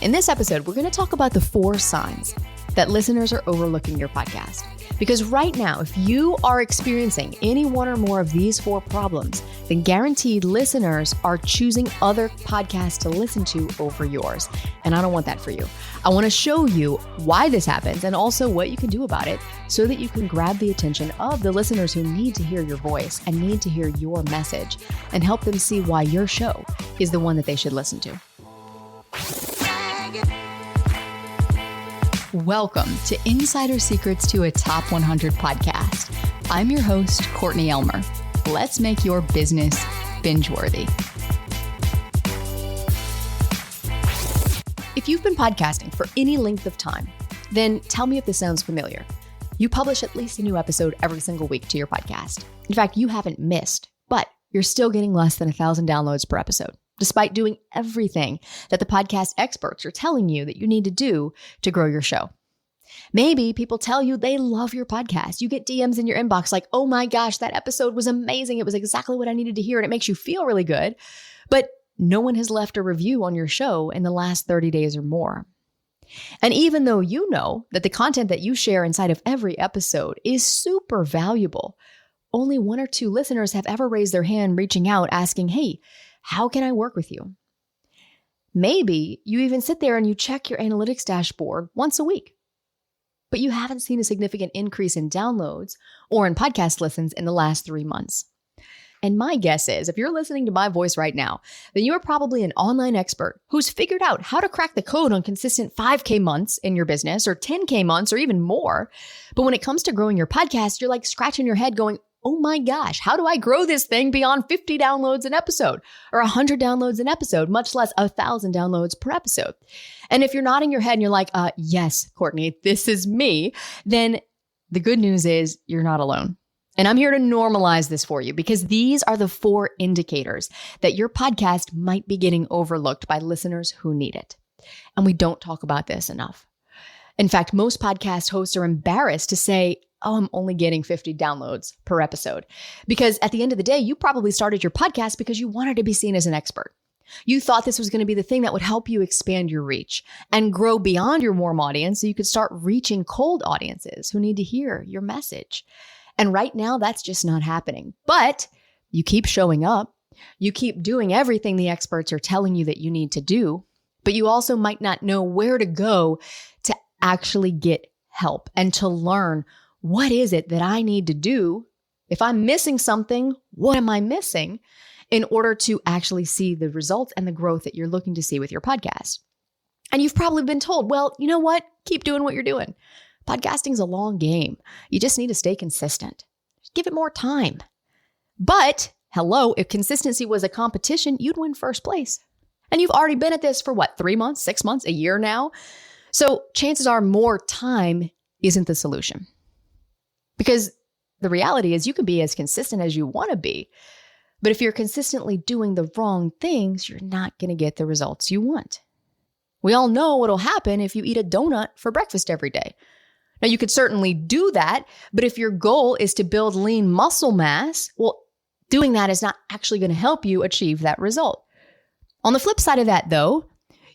In this episode, we're going to talk about the 4 signs that listeners are overlooking your podcast. Because right now, if you are experiencing any one or more of these 4 problems, then guaranteed listeners are choosing other podcasts to listen to over yours. And I don't want that for you. I want to show you why this happens and also what you can do about it so that you can grab the attention of the listeners who need to hear your voice and need to hear your message and help them see why your show is the one that they should listen to. Welcome to Insider Secrets to a Top 100 podcast. I'm your host, Courtney Elmer. Let's make your business binge-worthy. If you've been podcasting for any length of time, then tell me if this sounds familiar. You publish at least a new episode every single week to your podcast. In fact, you haven't missed, but you're still getting less than 1,000 downloads per episode, despite doing everything that the podcast experts are telling you that you need to do to grow your show. Maybe people tell you they love your podcast. You get DMs in your inbox like, oh my gosh, that episode was amazing. It was exactly what I needed to hear, and it makes you feel really good. But no one has left a review on your show in the last 30 days or more. And even though you know that the content that you share inside of every episode is super valuable, only 1 or 2 listeners have ever raised their hand reaching out asking, hey, how can I work with you? Maybe you even sit there and you check your analytics dashboard once a week, but you haven't seen a significant increase in downloads or in podcast listens in the last 3 months. And my guess is, if you're listening to my voice right now, then you are probably an online expert who's figured out how to crack the code on consistent 5K months in your business or 10K months or even more. But when it comes to growing your podcast, you're like scratching your head going, oh my gosh, how do I grow this thing beyond 50 downloads an episode or 100 downloads an episode, much less 1,000 downloads per episode? And if you're nodding your head and you're like, yes, Courtney, this is me, then the good news is you're not alone. And I'm here to normalize this for you because these are the 4 indicators that your podcast might be getting overlooked by listeners who need it. And we don't talk about this enough. In fact, most podcast hosts are embarrassed to say, oh, I'm only getting 50 downloads per episode. Because at the end of the day, you probably started your podcast because you wanted to be seen as an expert. You thought this was going to be the thing that would help you expand your reach and grow beyond your warm audience so you could start reaching cold audiences who need to hear your message. And right now, that's just not happening. But you keep showing up. You keep doing everything the experts are telling you that you need to do. But you also might not know where to go to actually get help and to learn what is it that I need to do? If I'm missing something, what am I missing in order to actually see the results and the growth that you're looking to see with your podcast? And you've probably been told, well, you know what? Keep doing what you're doing. Podcasting's a long game. You just need to stay consistent. Just give it more time. But hello, if consistency was a competition, you'd win first place. And you've already been at this for 3 months, 6 months, a year now. So chances are more time isn't the solution. Because the reality is you can be as consistent as you want to be, but if you're consistently doing the wrong things, you're not going to get the results you want. We all know what'll happen if you eat a donut for breakfast every day. Now, you could certainly do that, but if your goal is to build lean muscle mass, well, doing that is not actually going to help you achieve that result. On the flip side of that, though,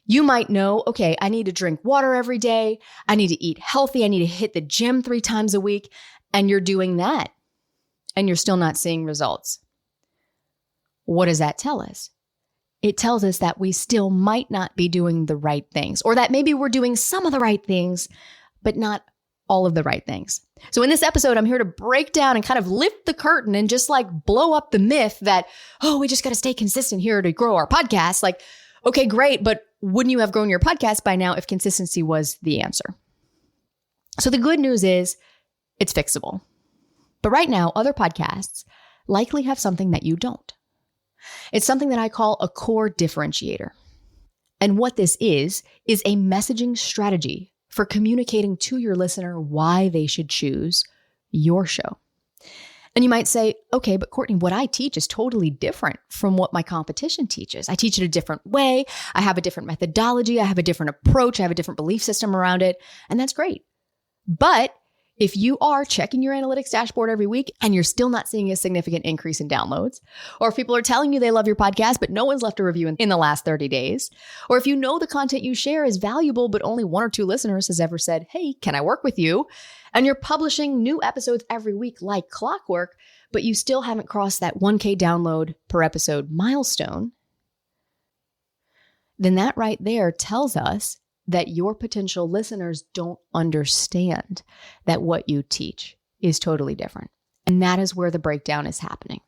you might know, okay, I need to drink water every day. I need to eat healthy. I need to hit the gym 3 times a week. And you're doing that, and you're still not seeing results. What does that tell us? It tells us that we still might not be doing the right things, or that maybe we're doing some of the right things, but not all of the right things. So in this episode, I'm here to break down and kind of lift the curtain and just blow up the myth that, oh, we just got to stay consistent here to grow our podcast. Okay, great, but wouldn't you have grown your podcast by now if consistency was the answer? So the good news is, it's fixable. But right now, other podcasts likely have something that you don't. It's something that I call a core differentiator. And what this is a messaging strategy for communicating to your listener why they should choose your show. And you might say, okay, but Courtney, what I teach is totally different from what my competition teaches. I teach it a different way. I have a different methodology. I have a different approach. I have a different belief system around it. And that's great. But If you are checking your analytics dashboard every week and you're still not seeing a significant increase in downloads, or if people are telling you they love your podcast, but no one's left a review in the last 30 days, or if you know the content you share is valuable, but only 1 or 2 listeners has ever said, hey, can I work with you? And you're publishing new episodes every week like clockwork, but you still haven't crossed that 1K download per episode milestone, then that right there tells us that your potential listeners don't understand that what you teach is totally different. And that is where the breakdown is happening.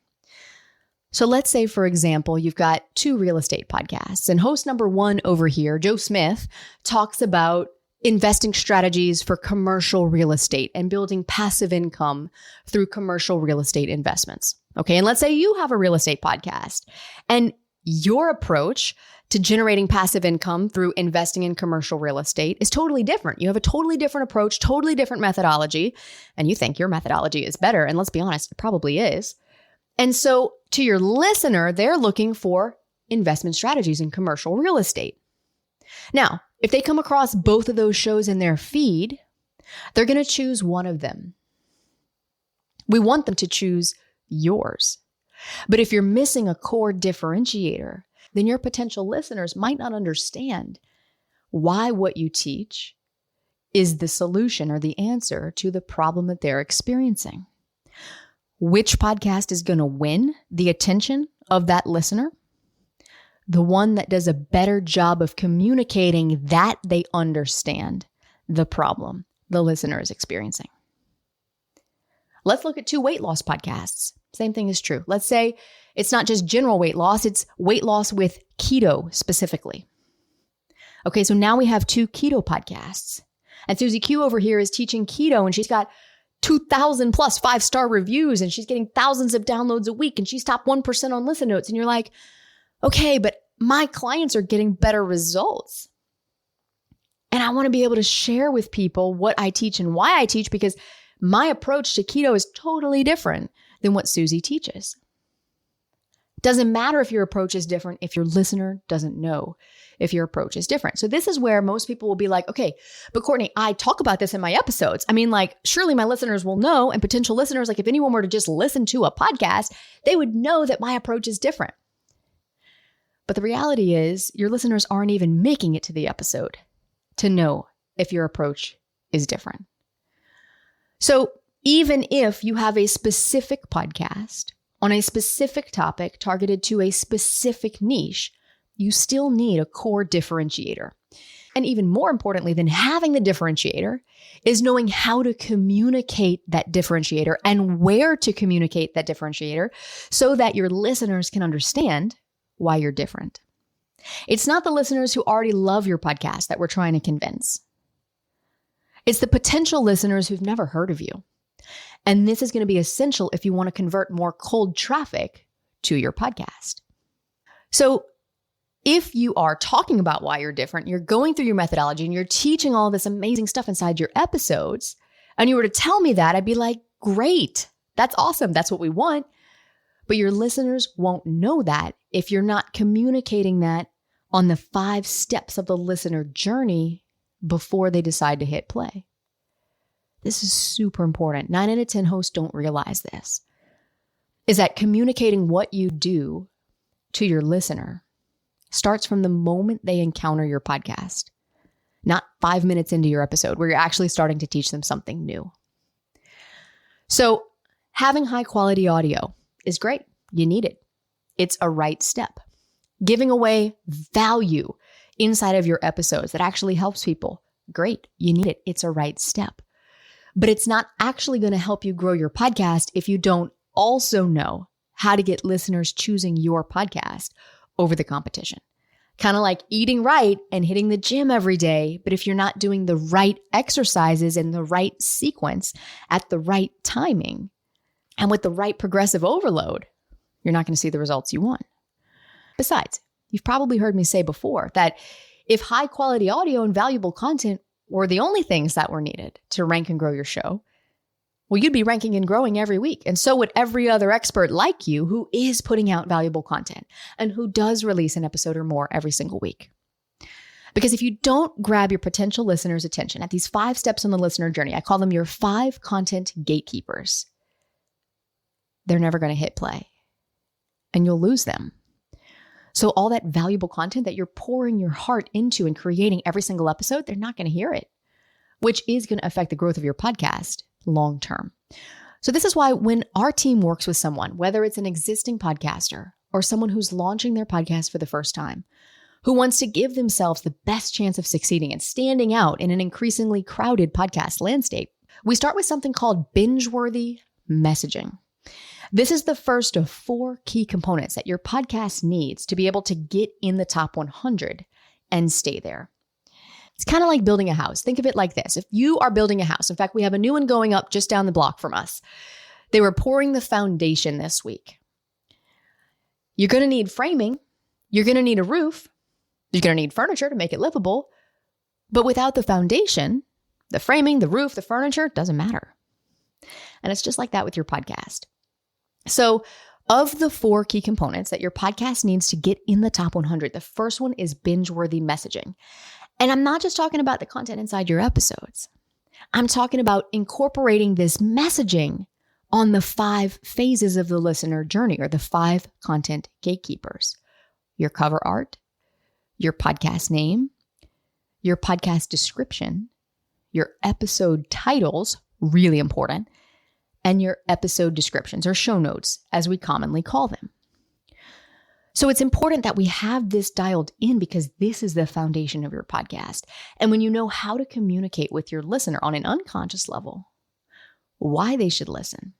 So let's say, for example, you've got 2 real estate podcasts, and host number 1 over here, Joe Smith, talks about investing strategies for commercial real estate and building passive income through commercial real estate investments. Okay. And let's say you have a real estate podcast and your approach to generating passive income through investing in commercial real estate is totally different. You have a totally different approach, totally different methodology, and you think your methodology is better. And let's be honest, it probably is. And so to your listener, they're looking for investment strategies in commercial real estate. Now, if they come across both of those shows in their feed, they're going to choose one of them. We want them to choose yours. But if you're missing a core differentiator, then your potential listeners might not understand why what you teach is the solution or the answer to the problem that they're experiencing. Which podcast is going to win the attention of that listener? The one that does a better job of communicating that they understand the problem the listener is experiencing. Let's look at 2 weight loss podcasts. Same thing is true. Let's say it's not just general weight loss, it's weight loss with keto specifically. Okay, so now we have 2 keto podcasts. And Susie Q over here is teaching keto, and she's got 2,000 plus 5-star reviews, and she's getting thousands of downloads a week, and she's top 1% on Listen Notes. And you're like, okay, but my clients are getting better results. And I want to be able to share with people what I teach and why I teach, because my approach to keto is totally different than what Susie teaches. Doesn't matter if your approach is different if your listener doesn't know if your approach is different. So this is where most people will be like, okay, but Courtney, I talk about this in my episodes. I mean, like, surely my listeners will know, and potential listeners, like if anyone were to just listen to a podcast, they would know that my approach is different. But the reality is your listeners aren't even making it to the episode to know if your approach is different. So even if you have a specific podcast on a specific topic targeted to a specific niche, you still need a core differentiator. And even more importantly than having the differentiator is knowing how to communicate that differentiator and where to communicate that differentiator so that your listeners can understand why you're different. It's not the listeners who already love your podcast that we're trying to convince. It's the potential listeners who've never heard of you. And this is going to be essential if you want to convert more cold traffic to your podcast. So if you are talking about why you're different, you're going through your methodology and you're teaching all this amazing stuff inside your episodes, and you were to tell me that, I'd be like, great, that's awesome. That's what we want. But your listeners won't know that if you're not communicating that on the 5 steps of the listener journey before they decide to hit play. This is super important. 9 out of 10 hosts don't realize this, is that communicating what you do to your listener starts from the moment they encounter your podcast, not 5 minutes into your episode where you're actually starting to teach them something new. So having high quality audio is great. You need it. It's a right step. Giving away value inside of your episodes that actually helps people, great. You need it. It's a right step. But it's not actually going to help you grow your podcast if you don't also know how to get listeners choosing your podcast over the competition. Kind of like eating right and hitting the gym every day. But if you're not doing the right exercises in the right sequence at the right timing and with the right progressive overload, you're not going to see the results you want. Besides, you've probably heard me say before that if high quality audio and valuable content were the only things that were needed to rank and grow your show, well, you'd be ranking and growing every week. And so would every other expert like you who is putting out valuable content and who does release an episode or more every single week. Because if you don't grab your potential listener's attention at these 5 steps on the listener journey, I call them your 5 content gatekeepers, they're never going to hit play and you'll lose them. So all that valuable content that you're pouring your heart into and creating every single episode, they're not going to hear it, which is going to affect the growth of your podcast long term. So this is why when our team works with someone, whether it's an existing podcaster or someone who's launching their podcast for the first time, who wants to give themselves the best chance of succeeding and standing out in an increasingly crowded podcast landscape, we start with something called binge-worthy messaging. This is the first of 4 key components that your podcast needs to be able to get in the top 100 and stay there. It's kind of like building a house. Think of it like this. If you are building a house, in fact, we have a new one going up just down the block from us. They were pouring the foundation this week. You're going to need framing. You're going to need a roof. You're going to need furniture to make it livable. But without the foundation, the framing, the roof, the furniture, doesn't matter. And it's just like that with your podcast. So of the 4 key components that your podcast needs to get in the top 100, the first one is binge-worthy messaging. And I'm not just talking about the content inside your episodes. I'm talking about incorporating this messaging on the 5 phases of the listener journey, or the 5 content gatekeepers: your cover art, your podcast name, your podcast description, your episode titles, really important, and your episode descriptions, or show notes, as we commonly call them. So it's important that we have this dialed in because this is the foundation of your podcast. And when you know how to communicate with your listener on an unconscious level, why they should listen,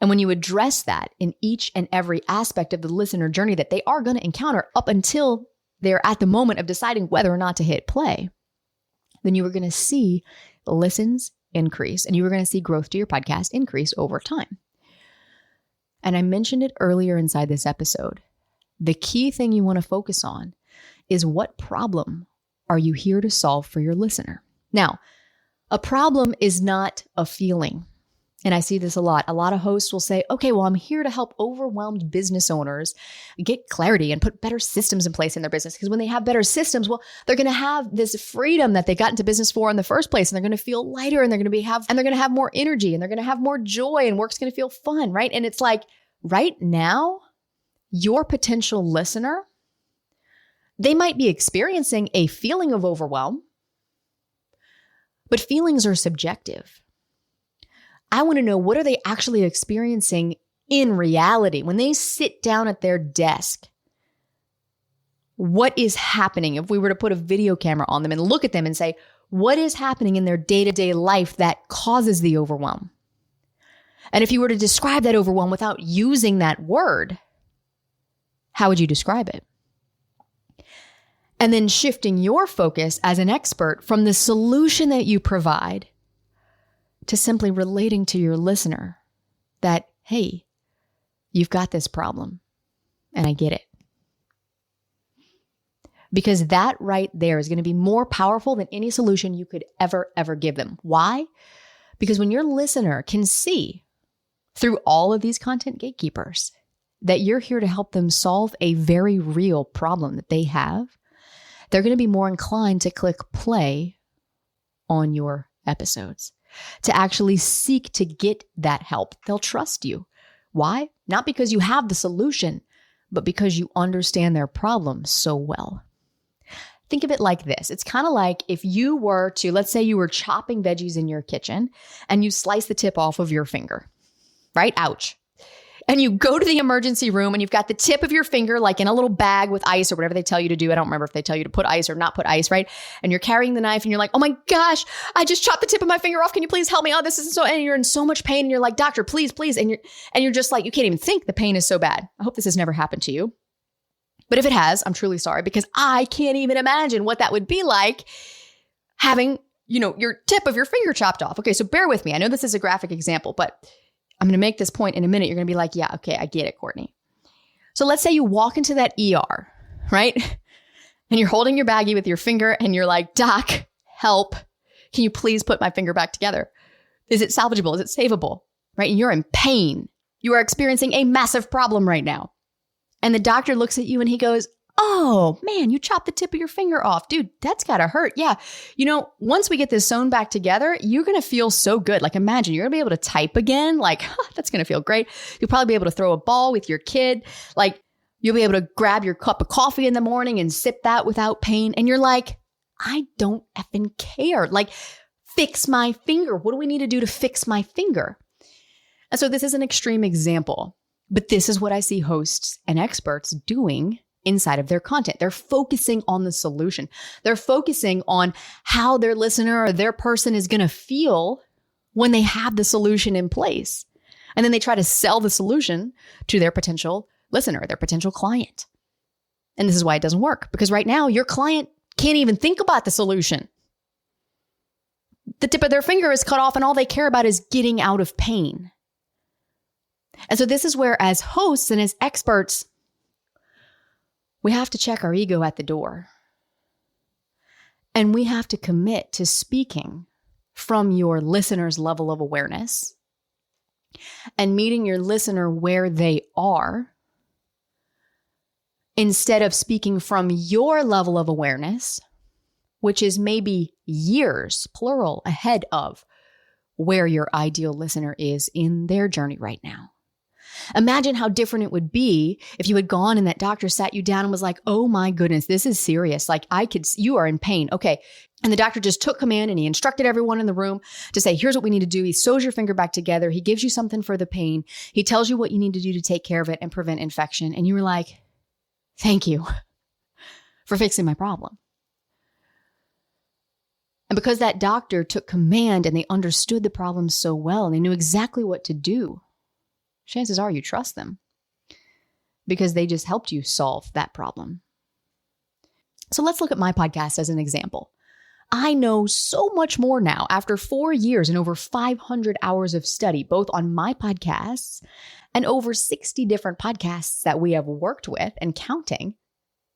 and when you address that in each and every aspect of the listener journey that they are going to encounter up until they're at the moment of deciding whether or not to hit play, then you are going to see listens increase and you are going to see growth to your podcast increase over time. And I mentioned it earlier inside this episode. The key thing you want to focus on is, what problem are you here to solve for your listener? Now, a problem is not a feeling. And I see this a lot. A lot of hosts will say, okay, well, I'm here to help overwhelmed business owners get clarity and put better systems in place in their business. Because when they have better systems, well, they're going to have this freedom that they got into business for in the first place. And they're going to feel lighter, and they're going to have more energy, and they're going to have more joy, and work's going to feel fun, right? And it's like, right now, your potential listener, they might be experiencing a feeling of overwhelm, but feelings are subjective. I want to know, what are they actually experiencing in reality? When they sit down at their desk, what is happening? If we were to put a video camera on them and look at them and say, what is happening in their day-to-day life that causes the overwhelm? And if you were to describe that overwhelm without using that word, how would you describe it? And then shifting your focus as an expert from the solution that you provide to simply relating to your listener that, hey, you've got this problem and I get it. Because that right there is going to be more powerful than any solution you could ever give them. Why? Because when your listener can see through all of these content gatekeepers that you're here to help them solve a very real problem that they have, they're going to be more inclined to click play on your episodes, to actually seek to get that help. They'll trust you. Why? Not because you have the solution, but because you understand their problem so well. Think of it like this. It's kind of like if you were to, let's say you were chopping veggies in your kitchen and you slice the tip off of your finger, right? Ouch. And you go to the emergency room and you've got the tip of your finger like in a little bag with ice or whatever they tell you to do. I don't remember if they tell you to put ice or not put ice, right? And you're carrying the knife and you're like, oh my gosh, I just chopped the tip of my finger off. Can you please help me? Oh, this isn't so, and you're in so much pain and you're like, doctor, please. And you're just like, you can't even think, the pain is so bad. I hope this has never happened to you. But if it has, I'm truly sorry, because I can't even imagine what that would be like having, your tip of your finger chopped off. Okay, so bear with me. I know this is a graphic example, but I'm going to make this point in a minute. You're going to be like, yeah, okay, I get it, Courtney. So let's say you walk into that ER, right? And you're holding your baggie with your finger and you're like, doc, help. Can you please put my finger back together? Is it salvageable? Is it savable? Right? And you're in pain. You are experiencing a massive problem right now. And the doctor looks at you and he goes, Oh man, you chopped the tip of your finger off. Dude, that's gotta hurt. Yeah. Once we get this sewn back together, you're gonna feel so good. Like imagine you're gonna be able to type again. Like, that's gonna feel great. You'll probably be able to throw a ball with your kid. Like you'll be able to grab your cup of coffee in the morning and sip that without pain. And you're like, I don't effing care. Like, fix my finger. What do we need to do to fix my finger? And so this is an extreme example, but this is what I see hosts and experts doing inside of their content. They're focusing on the solution. They're focusing on how their listener or their person is going to feel when they have the solution in place. And then they try to sell the solution to their potential listener, their potential client. And this is why it doesn't work, because right now your client can't even think about the solution. The tip of their finger is cut off and all they care about is getting out of pain. And so this is where, as hosts and as experts, we have to check our ego at the door. And we have to commit to speaking from your listener's level of awareness and meeting your listener where they are, instead of speaking from your level of awareness, which is maybe years, plural, ahead of where your ideal listener is in their journey right now. Imagine how different it would be if you had gone and that doctor sat you down and was like, oh my goodness, this is serious. Like you are in pain. Okay. And the doctor just took command and he instructed everyone in the room to say, here's what we need to do. He sews your finger back together. He gives you something for the pain. He tells you what you need to do to take care of it and prevent infection. And you were like, thank you for fixing my problem. And because that doctor took command and they understood the problem so well and they knew exactly what to do, chances are you trust them because they just helped you solve that problem. So let's look at my podcast as an example. I know so much more now after 4 years and over 500 hours of study, both on my podcasts and over 60 different podcasts that we have worked with and counting,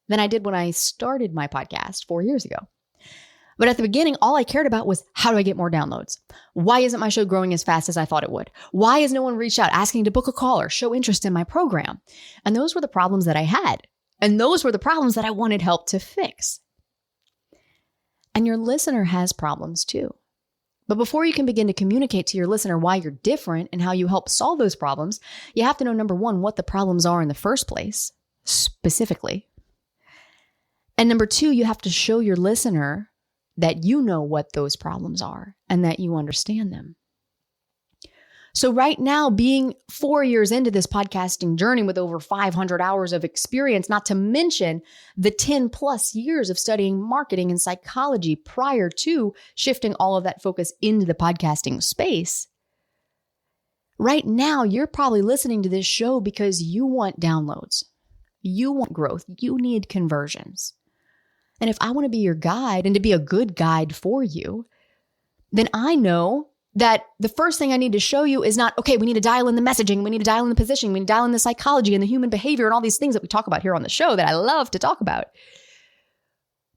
than I did when I started my podcast 4 years ago. But at the beginning, all I cared about was, how do I get more downloads? Why isn't my show growing as fast as I thought it would? Why has no one reached out asking to book a call or show interest in my program? And those were the problems that I had. And those were the problems that I wanted help to fix. And your listener has problems too. But before you can begin to communicate to your listener why you're different and how you help solve those problems, you have to know, number one, what the problems are in the first place, specifically. And number two, you have to show your listener that you know what those problems are and that you understand them. So right now, being 4 years into this podcasting journey with over 500 hours of experience, not to mention the 10 plus years of studying marketing and psychology prior to shifting all of that focus into the podcasting space, right now, you're probably listening to this show because you want downloads. You want growth. You need conversions. And if I want to be your guide and to be a good guide for you, then I know that the first thing I need to show you is not, okay, we need to dial in the messaging, we need to dial in the positioning, we need to dial in the psychology and the human behavior and all these things that we talk about here on the show that I love to talk about.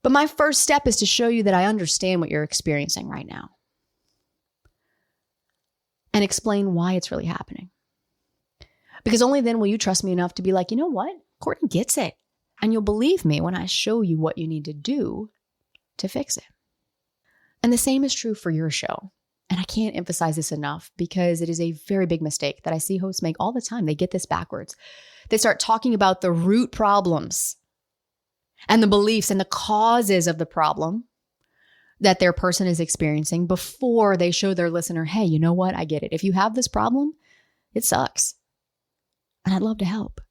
But my first step is to show you that I understand what you're experiencing right now and explain why it's really happening. Because only then will you trust me enough to be like, you know what? Courtney gets it. And you'll believe me when I show you what you need to do to fix it. And the same is true for your show. And I can't emphasize this enough because it is a very big mistake that I see hosts make all the time. They get this backwards. They start talking about the root problems and the beliefs and the causes of the problem that their person is experiencing before they show their listener, hey, you know what? I get it. If you have this problem, it sucks. And I'd love to help.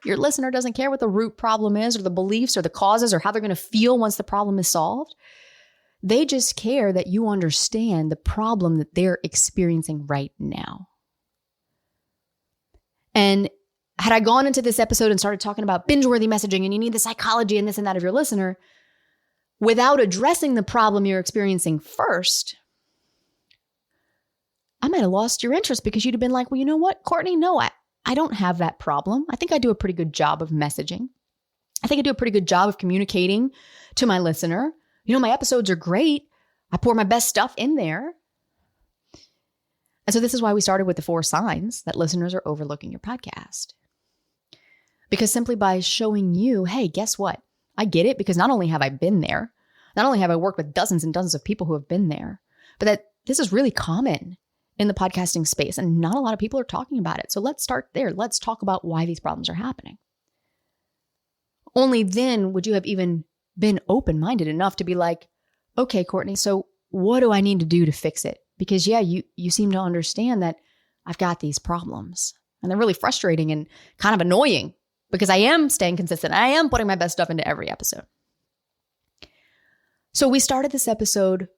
Your listener doesn't care what the root problem is or the beliefs or the causes or how they're going to feel once the problem is solved. They just care that you understand the problem that they're experiencing right now. And had I gone into this episode and started talking about binge-worthy messaging and you need the psychology and this and that of your listener without addressing the problem you're experiencing first, I might have lost your interest because you'd have been like, well, you know what, Courtney? No, I don't have that problem. I think I do a pretty good job of messaging. I think I do a pretty good job of communicating to my listener. You know, my episodes are great. I pour my best stuff in there. And so this is why we started with the 4 signs that listeners are overlooking your podcast. Because simply by showing you, hey, guess what? I get it, because not only have I been there, not only have I worked with dozens and dozens of people who have been there, but that this is really common in the podcasting space and not a lot of people are talking about it. So let's start there. Let's talk about why these problems are happening. Only then would you have even been open-minded enough to be like, okay, Courtney, so what do I need to do to fix it? Because you seem to understand that I've got these problems and they're really frustrating and kind of annoying because I am staying consistent. I am putting my best stuff into every episode. So we started this episode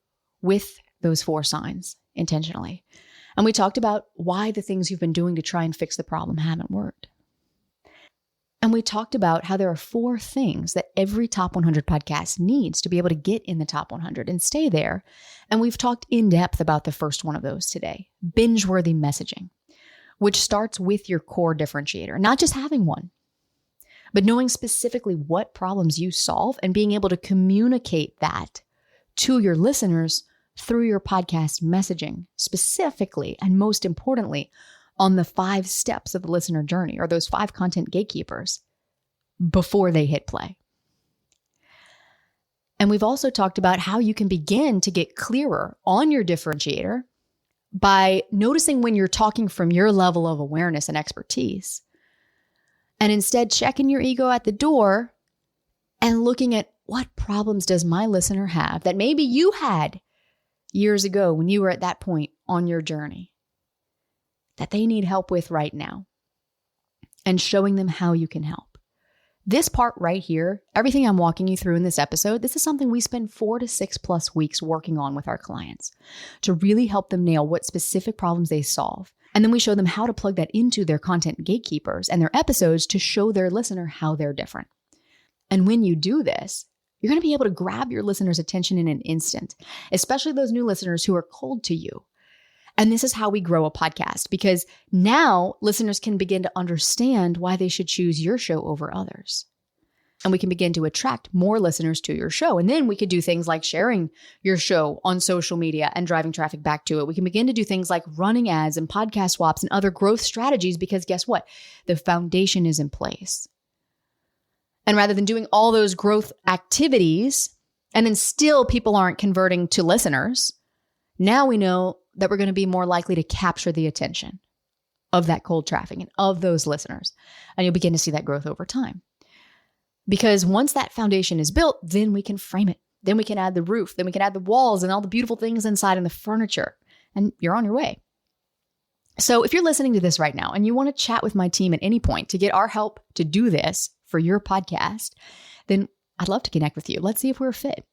with those 4 signs intentionally. And we talked about why the things you've been doing to try and fix the problem haven't worked. And we talked about how there are 4 things that every top 100 podcast needs to be able to get in the top 100 and stay there. And we've talked in depth about the first one of those today, binge-worthy messaging, which starts with your core differentiator, not just having one, but knowing specifically what problems you solve and being able to communicate that to your listeners through your podcast messaging, specifically and most importantly, on the 5 steps of the listener journey, or those 5 content gatekeepers before they hit play. And we've also talked about how you can begin to get clearer on your differentiator by noticing when you're talking from your level of awareness and expertise, and instead checking your ego at the door and looking at what problems does my listener have that maybe you had years ago when you were at that point on your journey that they need help with right now, and showing them how you can help. This part right here, everything I'm walking you through in this episode, this is something we spend 4 to 6+ weeks working on with our clients to really help them nail what specific problems they solve. And then we show them how to plug that into their content gatekeepers and their episodes to show their listener how they're different. And when you do this, you're going to be able to grab your listener's attention in an instant, especially those new listeners who are cold to you. And this is how we grow a podcast, because now listeners can begin to understand why they should choose your show over others. And we can begin to attract more listeners to your show. And then we could do things like sharing your show on social media and driving traffic back to it. We can begin to do things like running ads and podcast swaps and other growth strategies, because guess what? The foundation is in place. And rather than doing all those growth activities and then still people aren't converting to listeners, now we know that we're going to be more likely to capture the attention of that cold traffic and of those listeners. And you'll begin to see that growth over time. Because once that foundation is built, then we can frame it. Then we can add the roof. Then we can add the walls and all the beautiful things inside and the furniture. And you're on your way. So if you're listening to this right now and you want to chat with my team at any point to get our help to do this for your podcast, then I'd love to connect with you. Let's see if we're a fit.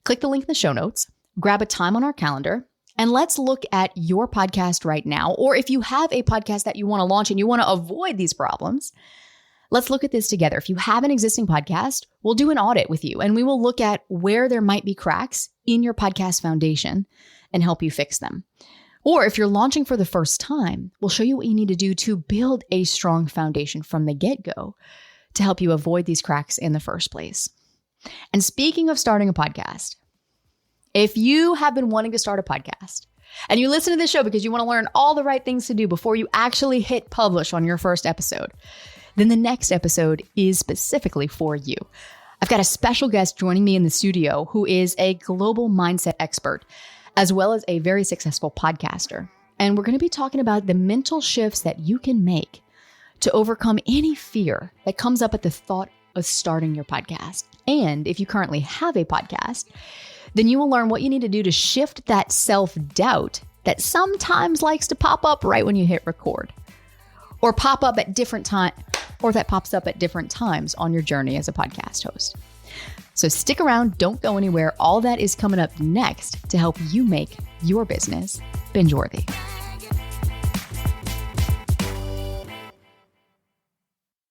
Click the link in the show notes, grab a time on our calendar, and let's look at your podcast right now. Or if you have a podcast that you want to launch and you want to avoid these problems, let's look at this together. If you have an existing podcast, we'll do an audit with you and we will look at where there might be cracks in your podcast foundation and help you fix them. Or if you're launching for the first time, we'll show you what you need to do to build a strong foundation from the get-go to help you avoid these cracks in the first place. And speaking of starting a podcast, if you have been wanting to start a podcast and you listen to this show because you want to learn all the right things to do before you actually hit publish on your first episode, then the next episode is specifically for you. I've got a special guest joining me in the studio who is a global mindset expert, as well as a very successful podcaster. And we're going to be talking about the mental shifts that you can make to overcome any fear that comes up at the thought of starting your podcast. And if you currently have a podcast, then you will learn what you need to do to shift that self-doubt that sometimes likes to pop up right when you hit record, or pop up at different times, or that pops up at different times on your journey as a podcast host. So stick around, don't go anywhere. All that is coming up next to help you make your business binge-worthy.